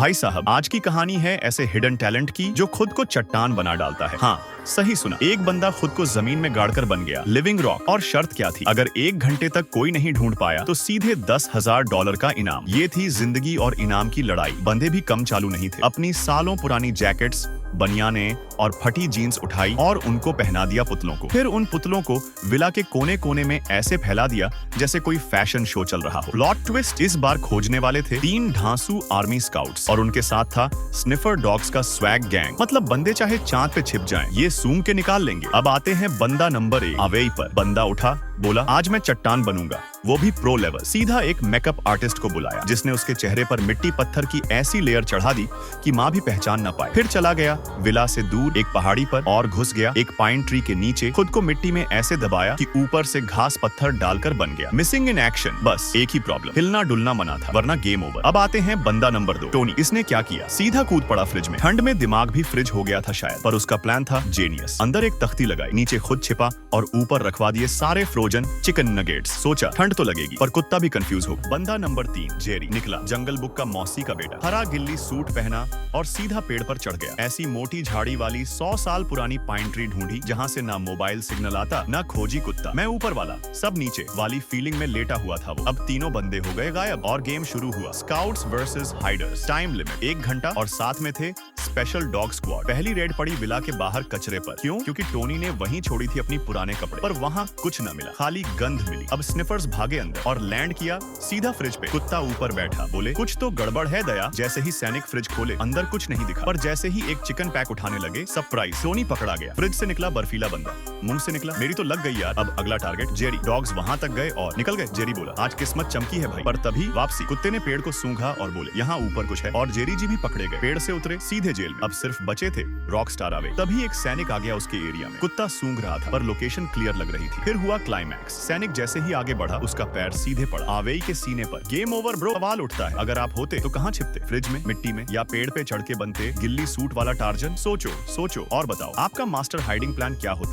भाई साहब, आज की कहानी है ऐसे हिडन टैलेंट की जो खुद को चट्टान बना डालता है। हाँ, सही सुना, एक बंदा खुद को जमीन में गाड़कर बन गया, लिविंग रॉक। और शर्त क्या थी? अगर 1 घंटे तक कोई नहीं ढूंढ पाया तो सीधे $10,000 का इनाम। ये थी जिंदगी और इनाम की लड़ाई। बंदे भी कम चालू नहीं थे। अपनी सालों पुरानी जैकेट्स, बनियाने और फटी जीन्स उठाई और उनको पहना दिया पुतलों को। फिर उन पुतलों को विला के कोने कोने में ऐसे फैला दिया जैसे कोई फैशन शो चल रहा हो। प्लॉट ट्विस्ट, इस बार खोजने वाले थे 3 ढांसू आर्मी स्काउट्स और उनके साथ था स्निफर डॉग्स का स्वैग गैंग। मतलब बंदे चाहे चांद पे छिप जाएं, ये सूंघ के निकाल लेंगे। अब आते हैं बंदा नंबर 1 अवेई पर। बंदा उठा, बोला आज मैं चट्टान बनूंगा, वो भी प्रो लेवल। सीधा एक मेकअप आर्टिस्ट को बुलाया जिसने उसके चेहरे पर मिट्टी पत्थर की ऐसी लेयर चढ़ा दी कि माँ भी पहचान न पाए। फिर चला गया विला से दूर एक पहाड़ी पर और घुस गया एक पाइन ट्री के नीचे। खुद को मिट्टी में ऐसे दबाया कि ऊपर से घास पत्थर डालकर बन गया। मिसिंग इन एक्शन, बस एक ही प्रॉब्लम, हिलना डुलना मना था वरना गेम ओवर। अब आते हैं बंदा नंबर 2 टोनी। इसने क्या किया? सीधा कूद पड़ा फ्रिज में। ठंड में दिमाग भी फ्रिज हो गया था शायद, पर उसका प्लान था जेनियस। अंदर एक तख्ती लगाई, नीचे खुद छिपा और ऊपर रखवा दिए सारे फ्रोजन चिकन नगेट्स। सोचा ठंड तो लगेगी, पर कुत्ता भी कंफ्यूज हो। बंदा नंबर 3 जेरी निकला, जंगल बुक का मौसी का बेटा। हरा गिल्ली सूट पहना और सीधा पेड़ पर चढ़ गया। ऐसी मोटी झाड़ी वाली 100 साल पुरानी पाइन ट्री ढूंढी जहाँ से ना मोबाइल सिग्नल आता ना खोजी कुत्ता। मैं ऊपर वाला, सब नीचे वाली फीलिंग में लेटा हुआ था वो। अब तीनों बंदे हो गए गायब और गेम शुरू हुआ। Scouts versus hiders. Time limit 1 घंटा और साथ में थे स्पेशल डॉग स्क्वाड। पहली रेड पड़ी विला के बाहर कचरे पर। क्यों? क्योंकि टोनी ने वहीं छोड़ी थी अपनी पुराने कपड़े, पर वहाँ कुछ न मिला, खाली गंध मिली। अब स्निफर्स भागे अंदर और लैंड किया सीधा फ्रिज पे। कुत्ता ऊपर बैठा, बोले कुछ तो गड़बड़ है दया। जैसे ही सैनिक फ्रिज खोले अंदर कुछ नहीं दिखा, पर जैसे ही एक चिकन पैक उठाने लगे, सरप्राइज, टोनी पकड़ा गया। फ्रिज से निकला बर्फीला बंदा, मुंह से निकला मेरी तो लग गई यार। अब अगला टारगेट जेरी। डॉग्स वहां तक गए और निकल गए। जेरी बोला आज किस्मत चमकी है भाई, पर तभी वापसी। कुत्ते ने पेड़ को सूंघा और बोले यहाँ ऊपर कुछ है, और जेरी जी भी पकड़े गए। पेड़ से उतरे सीधे जेल में। अब सिर्फ बचे थे रॉक स्टार आवे। तभी एक सैनिक आ गया उसके एरिया में। कुत्ता सूंघ रहा था पर लोकेशन क्लियर लग रही थी। फिर हुआ क्लाइमैक्स। सैनिक जैसे ही आगे बढ़ा उसका पैर सीधे पड़ा आवेई के सीने पर। Game over bro. सवाल उठता है अगर आप होते तो कहाँ छिपते? फ्रिज में, मिट्टी में, या पेड़ पे चढ़ के बनते गिल्ली सूट वाला टार्जन? सोचो सोचो और बताओ आपका मास्टर हाइडिंग प्लान क्या होता।